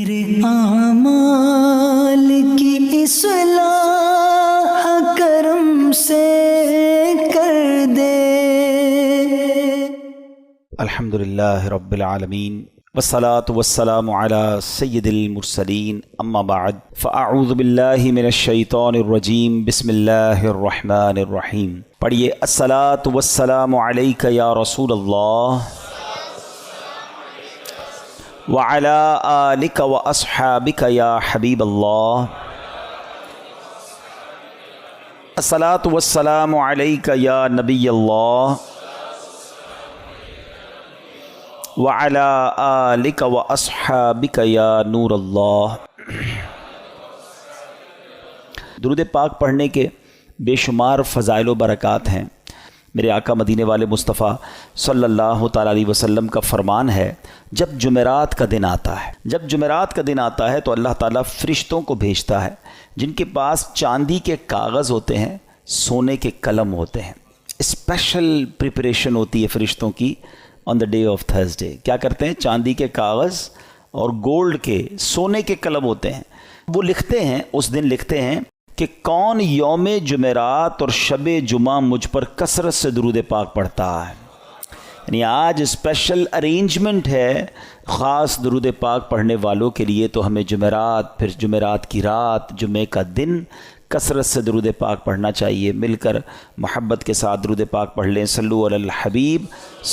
میرے اعمال کی اصلاح کرم سے کر دے۔ الحمدللہ رب العالمین والصلاة والسلام علی سید المرسلین، اما بعد فاعوذ باللہ من الشیطان الرجیم، بسم اللہ الرحمن الرحیم۔ پڑھیے، الصلاة والسلام علیک یا رسول اللہ وعلی آلک واصحابک یا حبیب اللہ۔ الصلاة والسلام علیک یا نبی اللہ وعلی آلک واصحابک یا نور اللہ۔ درود پاک پڑھنے کے بے شمار فضائل و برکات ہیں۔ میرے آقا مدینے والے مصطفیٰ صلی اللہ تعالیٰ علیہ وسلم کا فرمان ہے، جب جمعرات کا دن آتا ہے تو اللہ تعالیٰ فرشتوں کو بھیجتا ہے جن کے پاس چاندی کے کاغذ ہوتے ہیں، سونے کے قلم ہوتے ہیں۔ اسپیشل پریپریشن ہوتی ہے فرشتوں کی آن دا ڈے آف تھرسڈے۔ کیا کرتے ہیں؟ چاندی کے کاغذ اور گولڈ کے، سونے کے قلم ہوتے ہیں۔ وہ لکھتے ہیں، اس دن لکھتے ہیں کہ کون یوم جمعرات اور شب جمعہ مجھ پر کثرت سے درود پاک پڑھتا ہے۔ یعنی آج اسپیشل ارینجمنٹ ہے خاص درود پاک پڑھنے والوں کے لیے، تو ہمیں جمعرات، پھر جمعرات کی رات، جمعے کا دن کثرت سے درود پاک پڑھنا چاہیے۔ مل کر محبت کے ساتھ درود پاک پڑھ لیں۔ صلو علی الحبیب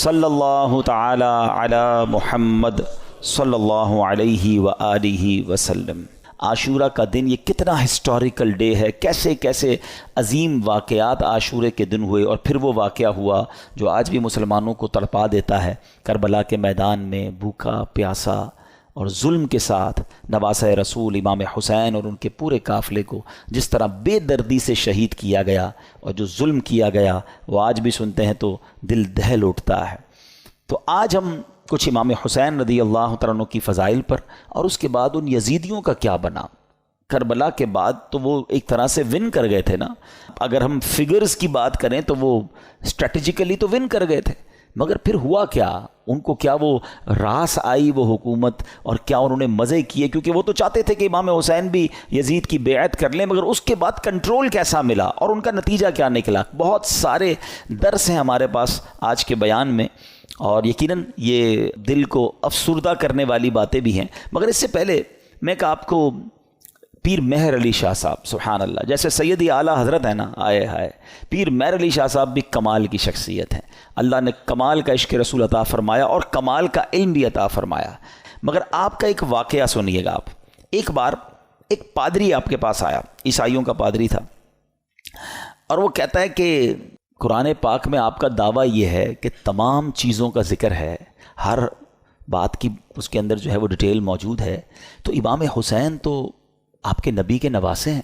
صلی اللہ تعالی علی محمد صلی اللہ علیہ وآلہ وسلم۔ عاشورہ کا دن یہ کتنا ہسٹوریکل ڈے ہے، کیسے کیسے عظیم واقعات عاشورے کے دن ہوئے، اور پھر وہ واقعہ ہوا جو آج بھی مسلمانوں کو تڑپا دیتا ہے۔ کربلا کے میدان میں بھوکا پیاسا اور ظلم کے ساتھ نواسہ رسول امام حسین اور ان کے پورے قافلے کو جس طرح بے دردی سے شہید کیا گیا، اور جو ظلم کیا گیا وہ آج بھی سنتے ہیں تو دل دہل اٹھتا ہے۔ تو آج ہم کچھ امام حسین رضی اللہ تعالیٰ عنہ کی فضائل پر، اور اس کے بعد ان یزیدیوں کا کیا بنا۔ کربلا کے بعد تو وہ ایک طرح سے ون کر گئے تھے نا، اگر ہم فگرز کی بات کریں تو وہ اسٹریٹجیکلی تو ون کر گئے تھے، مگر پھر ہوا کیا؟ ان کو کیا وہ راس آئی وہ حکومت، اور کیا انہوں نے مزے کیے؟ کیونکہ وہ تو چاہتے تھے کہ امام حسین بھی یزید کی بیعت کر لیں، مگر اس کے بعد کنٹرول کیسا ملا اور ان کا نتیجہ کیا نکلا؟ بہت سارے درس ہیں ہمارے پاس آج کے بیان میں، اور یقیناً یہ دل کو افسردہ کرنے والی باتیں بھی ہیں۔ مگر اس سے پہلے میں کہ آپ کو پیر مہر علی شاہ صاحب، سبحان اللہ، جیسے سیدی اعلیٰ حضرت ہے نا، آئے ہائے، پیر مہر علی شاہ صاحب بھی کمال کی شخصیت ہیں۔ اللہ نے کمال کا عشق رسول عطا فرمایا اور کمال کا علم بھی عطا فرمایا۔ مگر آپ کا ایک واقعہ سنیے گا آپ۔ ایک بار ایک پادری آپ کے پاس آیا، عیسائیوں کا پادری تھا، اور وہ کہتا ہے کہ قرآن پاک میں آپ کا دعویٰ یہ ہے کہ تمام چیزوں کا ذکر ہے، ہر بات کی اس کے اندر جو ہے وہ ڈیٹیل موجود ہے، تو امام حسین تو آپ کے نبی کے نواسے ہیں،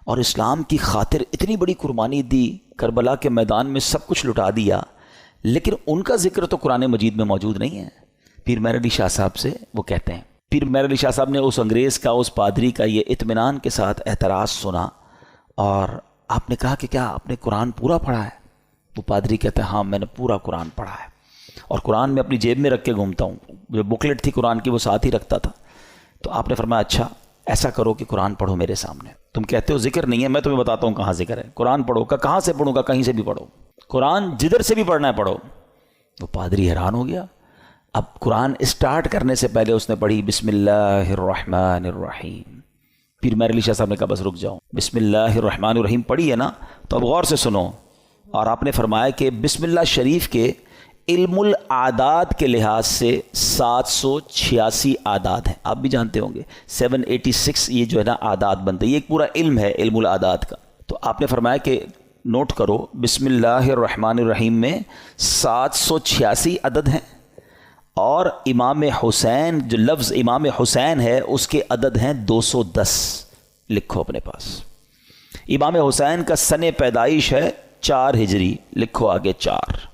اور اسلام کی خاطر اتنی بڑی قربانی دی، کربلا کے میدان میں سب کچھ لٹا دیا، لیکن ان کا ذکر تو قرآن مجید میں موجود نہیں ہے۔ پیر مہر علی شاہ صاحب سے وہ کہتے ہیں، پیر مہر علی شاہ صاحب نے اس انگریز کا، اس پادری کا یہ اطمینان کے ساتھ اعتراض سنا، اور آپ نے کہا کہ کیا آپ نے قرآن پورا پڑھا ہے؟ وہ پادری کہتا ہے ہاں میں نے پورا قرآن پڑھا ہے، اور قرآن میں اپنی جیب میں رکھ کے گھومتا ہوں، جو بکلیٹ تھی قرآن کی وہ ساتھ ہی رکھتا تھا۔ تو آپ نے فرمایا اچھا ایسا کرو کہ قرآن پڑھو میرے سامنے، تم کہتے ہو ذکر نہیں ہے، میں تمہیں بتاتا ہوں کہاں ذکر ہے، قرآن پڑھو۔ کہاں سے پڑھوں گا؟ کہیں سے بھی پڑھو، قرآن جدھر سے بھی پڑھنا ہے پڑھو۔ وہ پادری حیران ہو گیا۔ اب قرآن اسٹارٹ کرنے سے پہلے اس نے پڑھی بسم اللہ الرحمن الرحیم۔ پیر مہر علی شاہ صاحب نے کہا بس رک جاؤ، بسم اللہ الرحمن الرحیم پڑھی ہے نا، تو اب غور سے سنو۔ اور آپ نے فرمایا کہ بسم اللہ شریف کے علم العادات کے لحاظ سے 786 اعداد ہیں، آپ بھی جانتے ہوں گے 786 یہ جو ہے نا اعداد بنتے ہیں، یہ ایک پورا علم ہے علم العادات کا۔ تو آپ نے فرمایا کہ نوٹ کرو بسم اللہ الرحمن الرحیم میں 786 عدد ہیں، اور امام حسین جو لفظ امام حسین ہے اس کے عدد ہیں 210، لکھو اپنے پاس۔ امام حسین کا سن پیدائش ہے 4 ہجری، لکھو آگے 4۔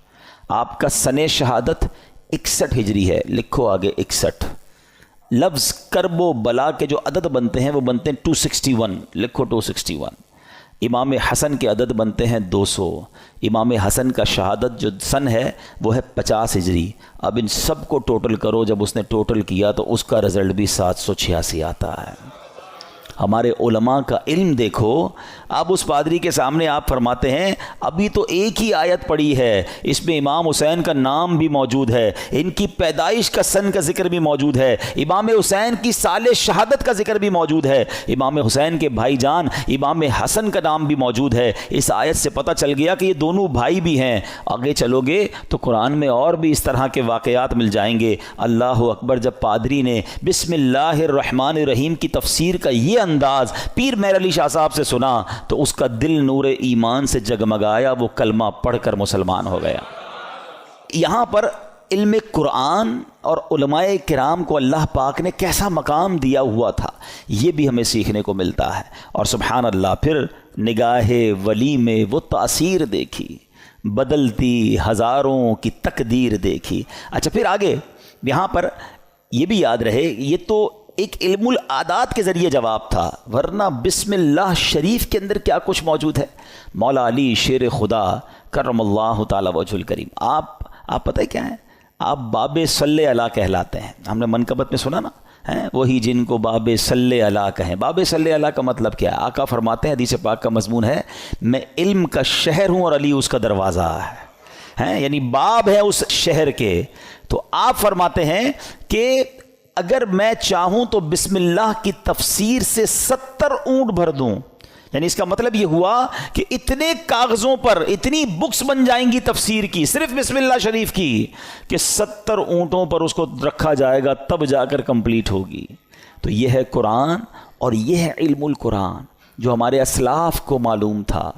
آپ کا سن شہادت 61 ہجری ہے، لکھو آگے 61۔ لفظ کرب و بلا کے جو عدد بنتے ہیں وہ بنتے ہیں 261، لکھو 261۔ امام حسن کے عدد بنتے ہیں 200. امام حسن کا شہادت جو سن ہے وہ ہے 50 ہجری. اب ان سب کو ٹوٹل کرو، جب اس نے ٹوٹل کیا تو اس کا رزلٹ بھی 786 آتا ہے. ہمارے علماء کا علم دیکھو. اب اس پادری کے سامنے آپ فرماتے ہیں ابھی تو ایک ہی آیت پڑھی ہے، اس میں امام حسین کا نام بھی موجود ہے، ان کی پیدائش کا سن کا ذکر بھی موجود ہے، امام حسین کی سال شہادت کا ذکر بھی موجود ہے، امام حسین کے بھائی جان امام حسن کا نام بھی موجود ہے. اس آیت سے پتہ چل گیا کہ یہ دونوں بھائی بھی ہیں. آگے چلو گے تو قرآن میں اور بھی اس طرح کے واقعات مل جائیں گے. اللہ اکبر. جب پادری نے بسم اللہ الرحمن الرحیم کی تفسیر کا یہ انداز پیر مہر علی شاہ صاحب سے سنا تو اس کا دل نور ایمان سے جگمگایا، وہ کلمہ پڑھ کر مسلمان ہو گیا. یہاں پر علم قرآن اور علماء کرام کو اللہ پاک نے کیسا مقام دیا ہوا تھا یہ بھی ہمیں سیکھنے کو ملتا ہے. اور سبحان اللہ، پھر نگاہ ولی میں وہ تاثیر دیکھی، بدلتی ہزاروں کی تقدیر دیکھی. اچھا پھر آگے یہاں پر یہ بھی یاد رہے یہ تو ایک علم العادات کے ذریعے جواب تھا، ورنہ بسم اللہ شریف کے اندر کیا کچھ موجود ہے. مولا علی شیر خدا کرم اللہ تعالی وجہ الکریم، آپ پتہ ہے کیا ہیں؟ آپ باب صلی علی کہلاتے ہیں. ہم نے منقبت میں سنا نا، وہی جن کو باب صلی علی کہیں. باب صلی علی کا مطلب کیا ہے؟ آقا فرماتے ہیں، حدیث پاک کا مضمون ہے، میں علم کا شہر ہوں اور علی اس کا دروازہ ہے. یعنی باب ہے اس شہر کے. تو آپ فرماتے ہیں کہ اگر میں چاہوں تو بسم اللہ کی تفسیر سے 70 اونٹ بھر دوں. یعنی اس کا مطلب یہ ہوا کہ اتنے کاغذوں پر اتنی بکس بن جائیں گی تفسیر کی، صرف بسم اللہ شریف کی، کہ 70 اونٹوں پر اس کو رکھا جائے گا تب جا کر کمپلیٹ ہوگی. تو یہ ہے قرآن اور یہ ہے علم القرآن جو ہمارے اسلاف کو معلوم تھا.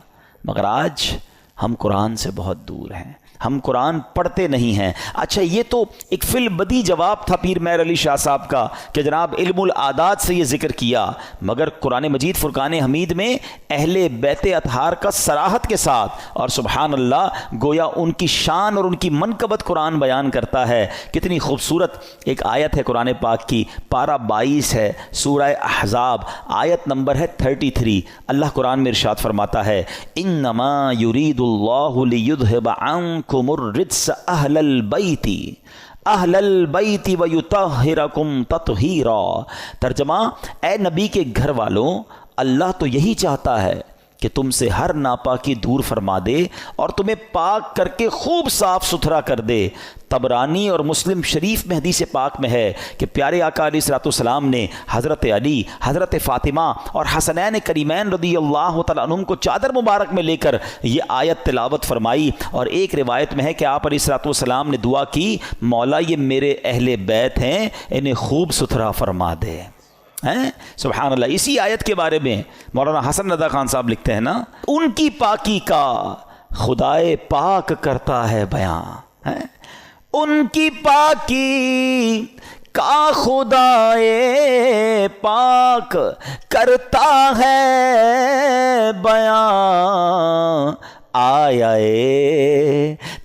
مگر آج ہم قرآن سے بہت دور ہیں، ہم قرآن پڑھتے نہیں ہیں. اچھا یہ تو ایک فی البدی جواب تھا پیر مہر علی شاہ صاحب کا کہ جناب علم العادات سے یہ ذکر کیا، مگر قرآن مجید فرقان حمید میں اہل بیت اطہار کا صراحت کے ساتھ اور سبحان اللہ گویا ان کی شان اور ان کی منقبت قرآن بیان کرتا ہے. کتنی خوبصورت ایک آیت ہے قرآن پاک کی، پارہ 22 ہے، سورہ احزاب، آیت نمبر ہے 33. اللہ قرآن میں ارشاد فرماتا ہے انما یرید اللہ لیذھب عنکم الرجس اہل البیت ویطہرکم تطہیرا. ترجمہ، اے نبی کے گھر والوں، اللہ تو یہی چاہتا ہے کہ تم سے ہر ناپاکی دور فرما دے اور تمہیں پاک کر کے خوب صاف ستھرا کر دے. طبرانی اور مسلم شریف میں حدیث پاک میں ہے کہ پیارے آقا علیہ الصلوۃ والسلام نے حضرت علی، حضرت فاطمہ اور حسنین کریمین رضی اللہ تعالیٰ عنہم کو چادر مبارک میں لے کر یہ آیت تلاوت فرمائی. اور ایک روایت میں ہے کہ آپ علیہ الصلوۃ والسلام نے دعا کی، مولا یہ میرے اہل بیت ہیں، انہیں خوب ستھرا فرما دے. سبحان اللہ. اسی آیت کے بارے میں مولانا حسن رضا خان صاحب لکھتے ہیں نا، ان کی پاکی کا خدائے پاک کرتا ہے بیان. ان کی پاکی کا خدائے پاک کرتا ہے بیان. آیا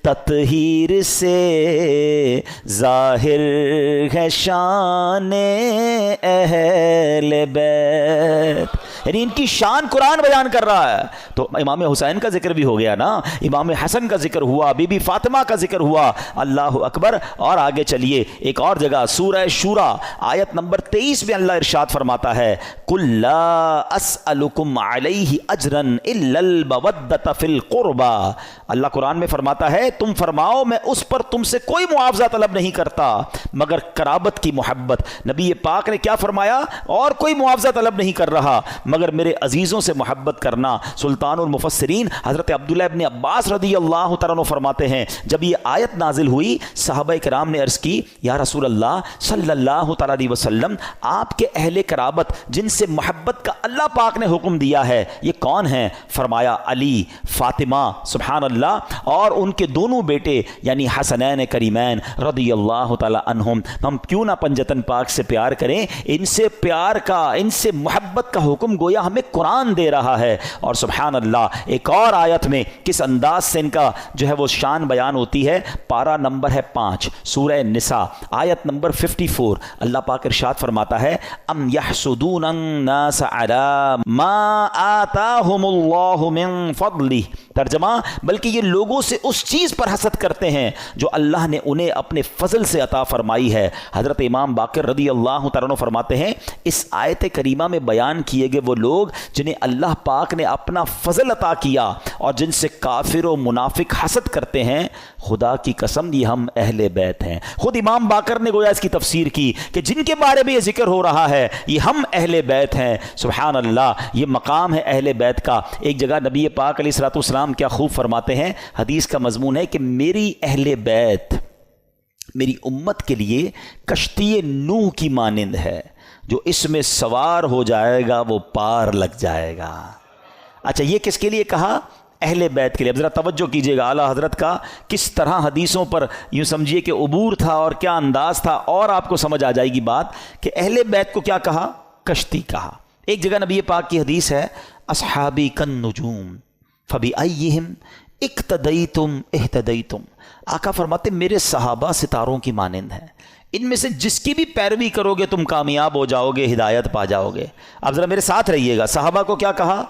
تطہیر سے ظاہر ہے شان اہل بیت. یعنی ان کی شان قرآن بیان کر رہا ہے. تو امام حسین کا ذکر بھی ہو گیا نا، امام حسن کا ذکر ہوا، بی بی فاطمہ کا ذکر ہوا. اللہ اکبر. اور آگے چلیے ایک اور جگہ سورہ شورى آیت نمبر 23 میں اللہ ارشاد فرماتا ہے قُلْ لَا أَسْأَلُكُمْ عَلَيْهِ أَجْرًا إِلَّا الْمَوَدَّةَ فِي الْقُرْبَى. اللہ قرآن میں فرماتا ہے تم فرماؤ میں اس پر تم سے کوئی معاوضہ طلب نہیں کرتا مگر قرابت کی محبت. نبی پاک نے کیا فرمایا؟ اور کوئی معاوضہ طلب نہیں کر رہا مگر میرے عزیزوں سے محبت کرنا. سلطان المفسرین حضرت عبداللہ ابن عباس رضی اللہ تعالیٰ عنہ فرماتے ہیں جب یہ آیت نازل ہوئی صحابہ کرام نے عرض کی یا رسول اللہ صلی اللہ تعالیٰ علیہ وسلم، آپ کے اہل قرابت جن سے محبت کا اللہ پاک نے حکم دیا ہے یہ کون ہیں؟ فرمایا علی، فاطمہ سبحان اللہ اور ان کے دونوں بیٹے یعنی حسنین کریمین رضی اللہ تعالیٰ عنہم. ہم کیوں نہ پنجتن پاک سے پیار کریں؟ ان سے پیار کا، ان سے محبت کا حکم گویا ہمیں قرآن دے رہا ہے. اور سبحان اللہ ایک اور آیت میں کس انداز سے ان کا جو ہے وہ شان بیان ہوتی ہے. پارہ نمبر ہے 5 سورہ نساء آیت نمبر 54. اللہ پاک ارشاد فرماتا ہے ام یحسدون الناس علی ما آتاہم اللہ من فضلہ. ترجمہ بلکہ یہ لوگوں سے اس چیز پر حسد کرتے ہیں جو اللہ نے انہیں اپنے فضل سے عطا فرمائی ہے. حضرت امام باقر رضی اللہ تعالیٰ عنہ فرماتے ہیں اس آیت کریمہ میں بیان کیے گئے وہ لوگ جنہیں اللہ پاک نے اپنا فضل عطا کیا اور جن سے کافر و منافق حسد کرتے ہیں، خدا کی قسم یہ ہم اہل بیت ہیں. خود امام باقر نے گویا اس کی تفسیر کی کہ جن کے بارے میں یہ ذکر ہو رہا ہے یہ ہم اہل بیت ہیں. سبحان اللہ یہ مقام ہے اہل بیت کا. ایک جگہ نبی پاک علیہ الصلوۃ والسلام کیا خوب فرماتے ہیں، حدیث کا مضمون ہے کہ میری اہل بیت میری امت کے لیے کشتی نوح کی مانند ہے، جو اس میں سوار ہو جائے گا وہ پار لگ جائے گا. اچھا یہ کس کے لیے کہا؟ اہل بیت کے لیے. اب ذرا توجہ کیجیے گا اعلیٰ حضرت کا کس طرح حدیثوں پر یوں سمجھیے کہ عبور تھا اور کیا انداز تھا، اور آپ کو سمجھ آ جائے گی بات کہ اہل بیت کو کیا کہا؟ کشتی کہا. ایک جگہ نبی پاک کی حدیث ہے اصحابی کالنجوم فبأیہم اقتدیتم اہتدیتم. آقا فرماتے میرے صحابہ ستاروں کی مانند ہیں، ان میں سے جس کی بھی پیروی کرو گے تم کامیاب ہو جاؤ گے، ہدایت پا جاؤ گے. اب ذرا میرے ساتھ رہیے گا. صحابہ کو کیا کہا؟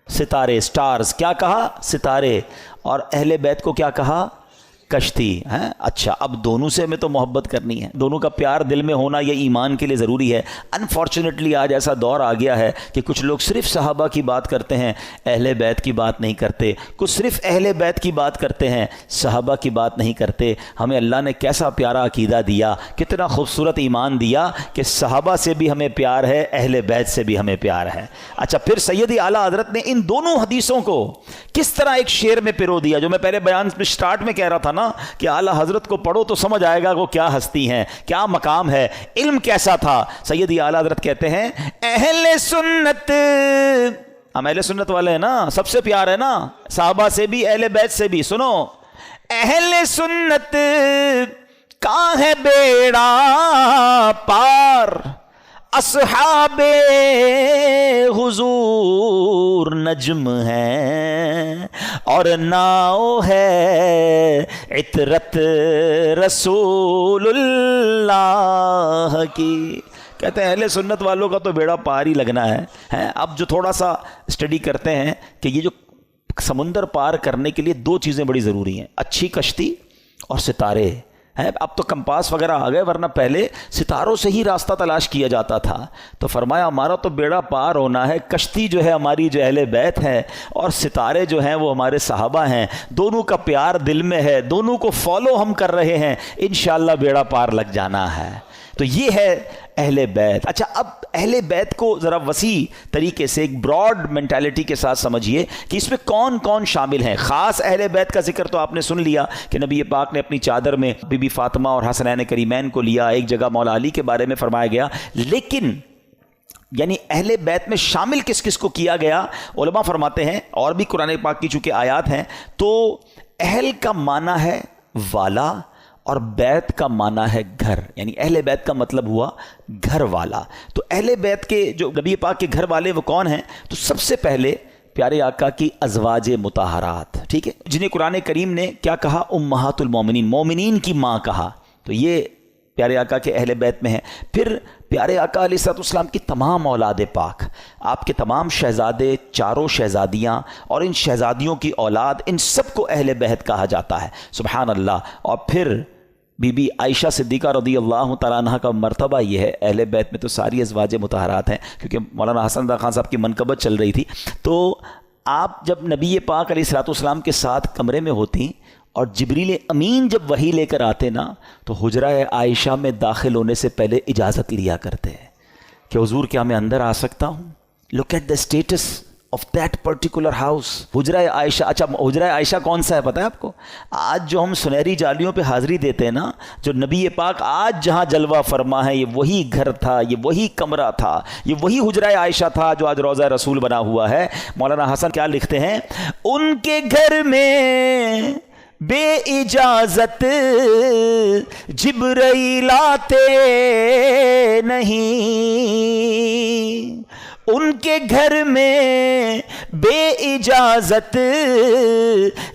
ستارے، سٹارز. کیا کہا؟ ستارے. اور اہل بیت کو کیا کہا؟ کشتی. ہیں اچھا اب دونوں سے ہمیں تو محبت کرنی ہے، دونوں کا پیار دل میں ہونا یہ ایمان کے لیے ضروری ہے. انفارچونیٹلی آج ایسا دور آ گیا ہے کہ کچھ لوگ صرف صحابہ کی بات کرتے ہیں، اہل بیت کی بات نہیں کرتے. کچھ صرف اہل بیت کی بات کرتے ہیں، صحابہ کی بات نہیں کرتے. ہمیں اللہ نے کیسا پیارا عقیدہ دیا، کتنا خوبصورت ایمان دیا کہ صحابہ سے بھی ہمیں پیار ہے، اہل بیت سے بھی ہمیں پیار ہے. اچھا پھر سیدی اعلیٰ حضرت نے ان دونوں حدیثوں کو کس طرح ایک شعر میں پرو دیا، جو میں پہلے بیان میں سٹارٹ میں کہہ رہا تھا نا کہ اعلیٰ حضرت کو پڑھو تو سمجھ آئے گا وہ کیا ہستی ہیں، کیا مقام ہے، علم کیسا تھا. سیدی اعلیٰ حضرت کہتے ہیں اہل سنت، ہم اہل سنت والے ہیں نا، سب سے پیار ہے نا، صحابہ سے بھی اہل بیت سے بھی. سنو اہل سنت کا ہے بیڑا پار، اصحاب حضور نجم ہیں اور ناؤ ہے عطرت رسول اللہ کی. کہتے ہیں اہل سنت والوں کا تو بیڑا پار ہی لگنا ہے. اب جو تھوڑا سا اسٹڈی کرتے ہیں کہ یہ جو سمندر پار کرنے کے لیے دو چیزیں بڑی ضروری ہیں، اچھی کشتی اور ستارے ہیں. اب تو کمپاس وغیرہ آ گئے، ورنہ پہلے ستاروں سے ہی راستہ تلاش کیا جاتا تھا. تو فرمایا ہمارا تو بیڑا پار ہونا ہے، کشتی جو ہے ہماری جو اہل بیت ہے اور ستارے جو ہیں وہ ہمارے صحابہ ہیں. دونوں کا پیار دل میں ہے، دونوں کو فالو ہم کر رہے ہیں، انشاءاللہ بیڑا پار لگ جانا ہے. تو یہ ہے اہل بیت. اچھا اب اہل بیت کو ذرا وسیع طریقے سے ایک براڈ مینٹالٹی کے ساتھ سمجھیے کہ اس میں کون کون شامل ہیں. خاص اہل بیت کا ذکر تو آپ نے سن لیا کہ نبی پاک نے اپنی چادر میں بی بی فاطمہ اور حسنین کریمین کو لیا، ایک جگہ مولا علی کے بارے میں فرمایا گیا. لیکن یعنی اہل بیت میں شامل کس کس کو کیا گیا؟ علماء فرماتے ہیں، اور بھی قرآن پاک کی چونکہ آیات ہیں، تو اہل کا معنی ہے والا اور بیت کا معنی ہے گھر. یعنی اہل بیت کا مطلب ہوا گھر والا. تو اہل بیت کے جو نبی پاک کے گھر والے وہ کون ہیں؟ تو سب سے پہلے پیارے آقا کی ازواج مطہرات، ٹھیک ہے، جنہیں قرآن کریم نے کیا کہا؟ امہات المومنین، مومنین کی ماں کہا. تو یہ پیارے آقا کے اہل بیت میں ہیں. پھر پیارے آقا علیہ السلام کی تمام اولاد پاک، آپ کے تمام شہزادے، چاروں شہزادیاں اور ان شہزادیوں کی اولاد، ان سب کو اہل بیت کہا جاتا ہے. سبحان اللہ. اور پھر بی بی عائشہ صدیقہ رضی اللہ تعالیٰ عنہ کا مرتبہ یہ ہے. اہل بیت میں تو ساری ازواج مطہرات ہیں، کیونکہ مولانا حسن رضا خان صاحب کی منقبت چل رہی تھی. تو آپ جب نبی پاک علیہ السلام کے ساتھ کمرے میں ہوتی اور جبریل امین جب وحی لے کر آتے نا، تو حجرہ عائشہ میں داخل ہونے سے پہلے اجازت لیا کرتے ہیں کہ حضور کیا میں اندر آ سکتا ہوں؟ Look at the status of that particular house. حجرہ عائشہ. اچھا حجرہ عائشہ کون سا ہے پتہ ہے آپ کو؟ آج جو ہم سنہری جالیوں پہ حاضری دیتے ہیں نا، جو نبی پاک آج جہاں جلوہ فرما ہے، یہ وہی گھر تھا، یہ وہی کمرہ تھا، یہ وہی حجرہ عائشہ تھا جو آج روضہ رسول بنا ہوا ہے. مولانا حسن کیا لکھتے ہیں؟ ان کے گھر میں بے اجازت جبرائیل آتے نہیں، ان کے گھر میں بے اجازت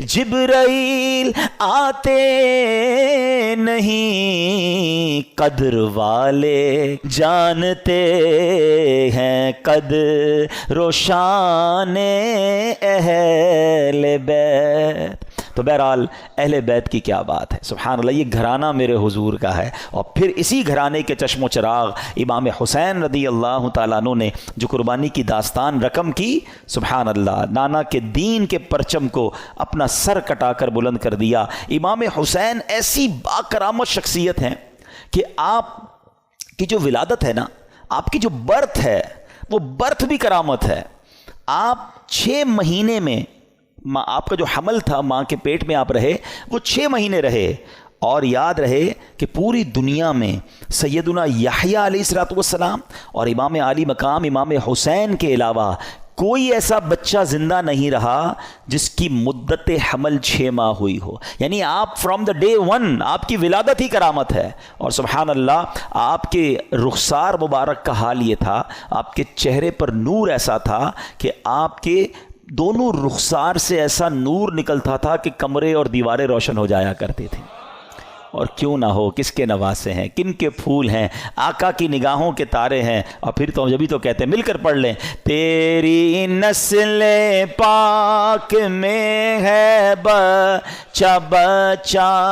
جبرائیل آتے نہیں، قدر والے جانتے ہیں قدر و شان اہل بیت۔ تو بہرحال اہل بیت کی کیا بات ہے، سبحان اللہ، یہ گھرانہ میرے حضور کا ہے، اور پھر اسی گھرانے کے چشم و چراغ امام حسین رضی اللہ تعالیٰ عنہ نے جو قربانی کی داستان رقم کی، سبحان اللہ، نانا کے دین کے پرچم کو اپنا سر کٹا کر بلند کر دیا۔ امام حسین ایسی باکرامت شخصیت ہیں کہ آپ کی جو ولادت ہے نا، آپ کی جو برتھ ہے، وہ برتھ بھی کرامت ہے۔ آپ 6 مہینے میں، آپ کا جو حمل تھا، ماں کے پیٹ میں آپ رہے، وہ 6 مہینے رہے، اور یاد رہے کہ پوری دنیا میں سیدنا یحییٰ علیہ السلام اور امام عالی مقام امام حسین کے علاوہ کوئی ایسا بچہ زندہ نہیں رہا جس کی مدت حمل 6 ماہ ہوئی ہو۔ یعنی آپ فرام دا ڈے 1 آپ کی ولادت ہی کرامت ہے۔ اور سبحان اللہ، آپ کے رخسار مبارک کا حال یہ تھا، آپ کے چہرے پر نور ایسا تھا کہ آپ کے دونوں رخسار سے ایسا نور نکلتا تھا کہ کمرے اور دیواریں روشن ہو جایا کرتی تھیں۔ اور کیوں نہ ہو، کس کے نواسے ہیں، کن کے پھول ہیں، آقا کی نگاہوں کے تارے ہیں۔ اور پھر تو جبھی تو کہتے ہیں، مل کر پڑھ لیں، تیری نسل پاک میں ہے بچہ بچہ